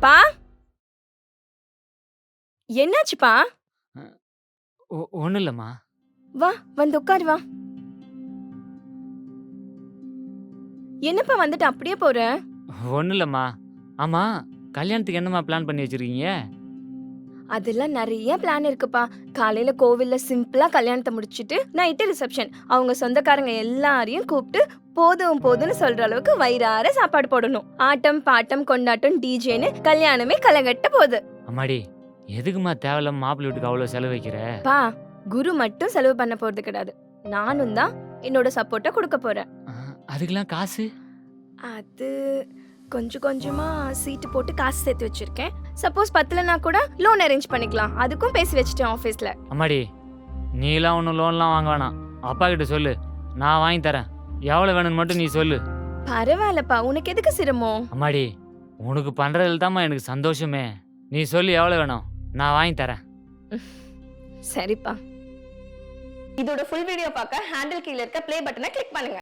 பா என்னாச்சுப்பா? அ ஒண்ணும் இல்லம்மா. வா வந்து உட்காரு வா. என்னப்பா வந்துட்டு அப்படியே போற? ஒண்ணும் இல்லம்மா. ஆமா, கல்யாணத்துக்கு என்னம்மா பிளான் பண்ணி வச்சிருக்கீங்க? அதெல்லாம் நெறைய பிளான் இருக்குப்பா. காலையில கோவில்ல சிம்பிளா கல்யாணத்த முடிச்சுட்டு, நைட்டு ரிசப்ஷன். அவங்க சொந்தக்காரங்க எல்லாரையும் கூப்ட்டு, போதும் போதும்னு சொல்ற அளவுக்கு வயிறார சாப்பாடு போடணும். ஆட்டம், பாட்டம், கொண்டாட்டம், டிஜேன்னு கல்யாணமே களைகட்ட போது. அம்மாடி, எதுக்கும்மா தேவையில்லாம மாப்பிள்ளை வீட்டுக்கு அவ்வளோ செலவு வைக்கிற? பா, குரு மட்டும் செலவு பண்ண போறது கிடையாது. நானும் தான் என்னோட சப்போர்ட்ட குடுக்க போறேன். அ அதுக்கெல்லாம் காசு? அது கொஞ்சம் கொஞ்சமா சீட்டு போட்டு காசு சேர்த்து வச்சிருக்கேன். சப்போஸ் பத்தலனா கூட லோன் அரேஞ்ச் பண்ணிக்கலாம். அதுக்கும் பேசி வச்சுட்டேன் ஆஃபீஸ்ல. அம்மாடி, நீலாம் ஒண்ணும் லோன்லாம் வாங்க வேணாம். அப்பாகிட்ட சொல்லு. நான் வாங்கி தரேன். எவ்வளோ வேணும்னு மட்டும் நீ சொல்லு. பரவாயில்லப்பா, உனக்கு எதுக்கு சிரமம்? அம்மாடி, உனக்கு பண்றதுல தாம்மா எனக்கு சந்தோஷமே. நீ சொல்லு எவ்வளோ வேணும்? நான் வாங்கி தரேன். சரிப்பா. இதோட ஃபுல் வீடியோ பார்க்க ஹேண்டில் கீழ இருக்க ப்ளே பட்டனை கிளிக் பண்ணுங்க.